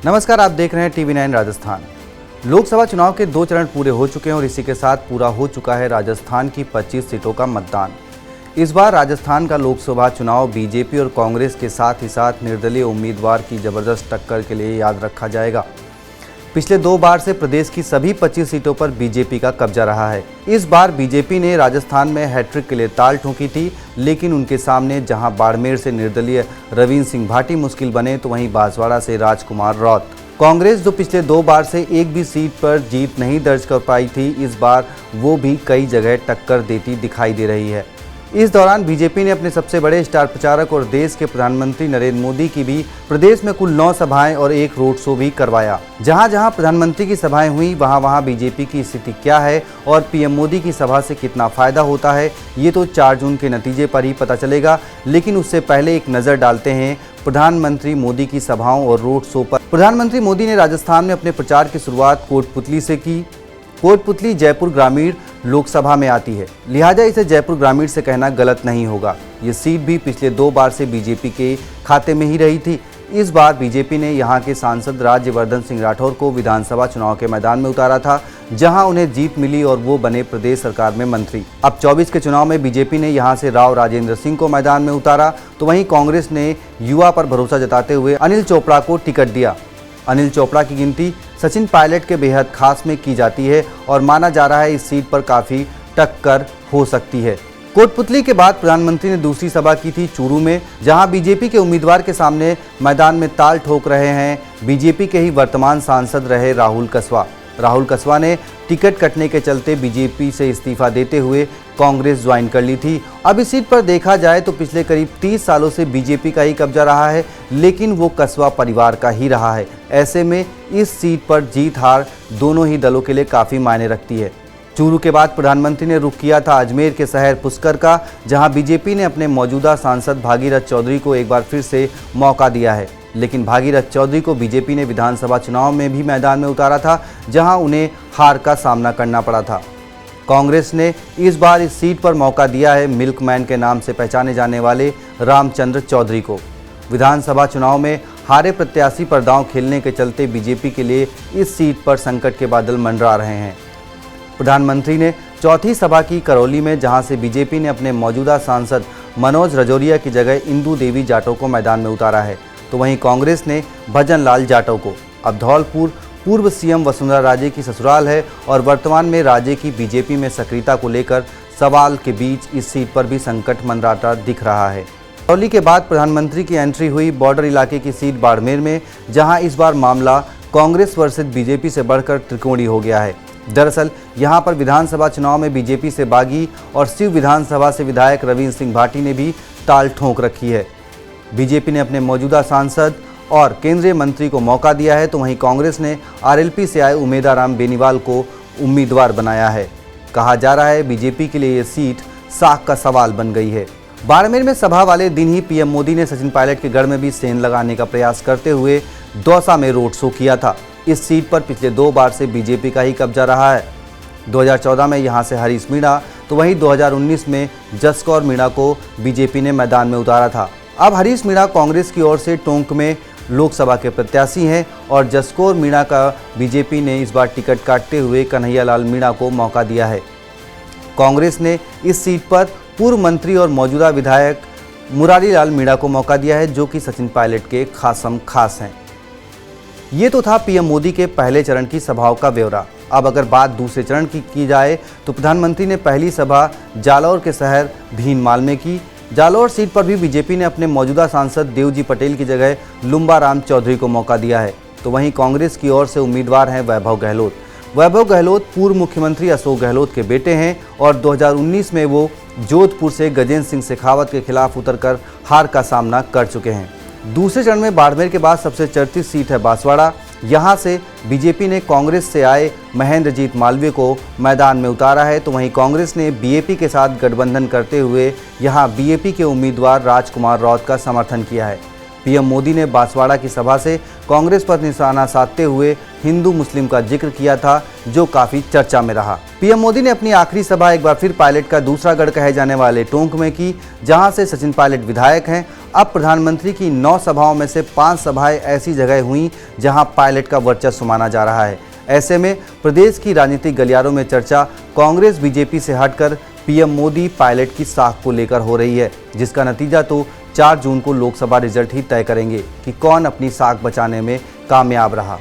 नमस्कार, आप देख रहे हैं TV9 राजस्थान। लोकसभा चुनाव के 2 चरण पूरे हो चुके हैं और इसी के साथ पूरा हो चुका है राजस्थान की 25 सीटों का मतदान। इस बार राजस्थान का लोकसभा चुनाव बीजेपी और कांग्रेस के साथ ही साथ निर्दलीय उम्मीदवार की जबरदस्त टक्कर के लिए याद रखा जाएगा। पिछले 2 बार से प्रदेश की सभी 25 सीटों पर बीजेपी का कब्जा रहा है। इस बार बीजेपी ने राजस्थान में हैट्रिक के लिए ताल ठोकी थी, लेकिन उनके सामने जहां बाड़मेर से निर्दलीय रविंद्र सिंह भाटी मुश्किल बने, तो वहीं बांसवाड़ा से राजकुमार रौत। कांग्रेस जो पिछले 2 बार से एक भी सीट पर जीत नहीं दर्ज कर पाई थी, इस बार वो भी कई जगह टक्कर देती दिखाई दे रही है। इस दौरान बीजेपी ने अपने सबसे बड़े स्टार प्रचारक और देश के प्रधानमंत्री नरेंद्र मोदी की भी प्रदेश में कुल 9 सभाएं और एक रोड शो भी करवाया। जहां जहां प्रधानमंत्री की सभाएं हुई, वहां वहां बीजेपी की स्थिति क्या है और पीएम मोदी की सभा से कितना फायदा होता है, ये तो 4 जून के नतीजे पर ही पता चलेगा। लेकिन उससे पहले एक नज़र डालते हैं प्रधानमंत्री मोदी की सभाओं और रोड शो पर। प्रधानमंत्री मोदी ने राजस्थान में अपने प्रचार की शुरुआत कोटपुतली से की। कोटपुतली जयपुर ग्रामीण लोकसभा में आती है, लिहाजा इसे जयपुर ग्रामीण से कहना गलत नहीं होगा। ये सीट भी पिछले 2 बार से बीजेपी के खाते में ही रही थी। इस बार बीजेपी ने यहां के सांसद राज्यवर्धन सिंह राठौर को विधानसभा चुनाव के मैदान में उतारा था, जहां उन्हें जीत मिली और वो बने प्रदेश सरकार में मंत्री। अब 24 के चुनाव में बीजेपी ने यहां से राव राजेंद्र सिंह को मैदान में उतारा, तो वहीं कांग्रेस ने युवा पर भरोसा जताते हुए अनिल चोपड़ा को टिकट दिया। अनिल चोपड़ा की गिनती सचिन पायलट के बेहद खास में की जाती है और माना जा रहा है इस सीट पर काफ़ी टक्कर हो सकती है। कोटपुतली के बाद प्रधानमंत्री ने दूसरी सभा की थी चूरू में, जहां बीजेपी के उम्मीदवार के सामने मैदान में ताल ठोक रहे हैं बीजेपी के ही वर्तमान सांसद रहे राहुल कस्वां। राहुल कस्वां ने टिकट कटने के चलते बीजेपी से इस्तीफा देते हुए कांग्रेस ज्वाइन कर ली थी। अब इस सीट पर देखा जाए तो पिछले करीब 30 सालों से बीजेपी का ही कब्जा रहा है, लेकिन वो कस्वां परिवार का ही रहा है। ऐसे में इस सीट पर जीत हार दोनों ही दलों के लिए काफ़ी मायने रखती है। चूरू के बाद प्रधानमंत्री ने रुख किया था अजमेर के शहर पुष्कर का, जहां बीजेपी ने अपने मौजूदा सांसद भागीरथ चौधरी को एक बार फिर से मौका दिया है। लेकिन भागीरथ चौधरी को बीजेपी ने विधानसभा चुनाव में भी मैदान में उतारा था, जहां उन्हें हार का सामना करना पड़ा था। कांग्रेस ने इस बार इस सीट पर मौका दिया है मिल्कमैन के नाम से पहचाने जाने वाले रामचंद्र चौधरी को। विधानसभा चुनाव में हारे प्रत्याशी पर दांव खेलने के चलते बीजेपी के लिए इस सीट पर संकट के बादल मंडरा रहे हैं। प्रधानमंत्री ने चौथी सभा की करौली में, जहां से बीजेपी ने अपने मौजूदा सांसद मनोज रजौरिया की जगह इंदू देवी जाटव को मैदान में उतारा है, तो वहीं कांग्रेस ने भजन लाल जाटव को। अब धौलपुर पूर्व सीएम वसुंधरा राजे की ससुराल है और वर्तमान में राजे की बीजेपी में सक्रियता को लेकर सवाल के बीच इस सीट पर भी संकट मंडराता दिख रहा है। करौली के बाद प्रधानमंत्री की एंट्री हुई बॉर्डर इलाके की सीट बाड़मेर में, जहां इस बार मामला कांग्रेस वर्सेस बीजेपी से बढ़कर त्रिकोणीय हो गया है। दरअसल यहां पर विधानसभा चुनाव में बीजेपी से बागी और शिव विधानसभा से विधायक रविंद्र सिंह भाटी ने भी ताल ठोक रखी है। बीजेपी ने अपने मौजूदा सांसद और केंद्रीय मंत्री को मौका दिया है, तो वहीं कांग्रेस ने आरएलपी से आए उमेदाराम बेनीवाल को उम्मीदवार बनाया है। कहा जा रहा है बीजेपी के लिए ये सीट साख का सवाल बन गई है। बाड़मेर में सभा वाले दिन ही पीएम मोदी ने सचिन पायलट के गढ़ में भी सेंध लगाने का प्रयास करते हुए दौसा में रोड शो किया था। इस सीट पर पिछले 2 बार से बीजेपी का ही कब्जा रहा है। 2014 में यहां से हरीश मीणा, तो वहीं 2019 में जसकौर मीणा को बीजेपी ने मैदान में उतारा था। अब हरीश मीणा कांग्रेस की ओर से टोंक में लोकसभा के प्रत्याशी हैं और जसकौर मीणा का बीजेपी ने इस बार टिकट काटते हुए कन्हैयालाल मीणा को मौका दिया है। कांग्रेस ने इस सीट पर पूर्व मंत्री और मौजूदा विधायक मुरारीलाल मीणा को मौका दिया है, जो कि सचिन पायलट के खासम खास हैं। ये तो था पीएम मोदी के पहले चरण की सभाओं का ब्यौरा। अब अगर बात दूसरे चरण की जाए तो प्रधानमंत्री ने पहली सभा जालौर के शहर भीनमाल में की। जालौर सीट पर भी बीजेपी ने अपने मौजूदा सांसद देवजी पटेल की जगह लुम्बाराम चौधरी को मौका दिया है, तो वहीं कांग्रेस की ओर से उम्मीदवार हैं वैभव गहलोत। वैभव गहलोत पूर्व मुख्यमंत्री अशोक गहलोत के बेटे हैं और 2019 में वो जोधपुर से गजेंद्र सिंह शेखावत के खिलाफ उतरकर हार का सामना कर चुके हैं। दूसरे चरण में बाड़मेर के बाद सबसे चर्चित सीट है बांसवाड़ा। यहां से बीजेपी ने कांग्रेस से आए महेंद्रजीत मालवीय को मैदान में उतारा है, तो वहीं कांग्रेस ने बीएपी के साथ गठबंधन करते हुए यहां बीएपी के उम्मीदवार राजकुमार रौत का समर्थन किया है। पीएम मोदी ने बांसवाड़ा की सभा से कांग्रेस पर निशाना साधते हुए हिंदू मुस्लिम का जिक्र किया था, जो काफ़ी चर्चा में रहा। पीएम मोदी ने अपनी आखिरी सभा एक बार फिर पायलट का दूसरा गढ़ कहे जाने वाले टोंक में की, जहां से सचिन पायलट विधायक हैं। अब प्रधानमंत्री की 9 सभाओं में से 5 सभाएं ऐसी जगह हुई जहां पायलट का वर्चस्व माना जा रहा है। ऐसे में प्रदेश की राजनीतिक गलियारों में चर्चा कांग्रेस बीजेपी से हटकर पीएम मोदी पायलट की साख को लेकर हो रही है, जिसका नतीजा तो 4 जून को लोकसभा रिजल्ट ही तय करेंगे कि कौन अपनी साख बचाने में कामयाब रहा।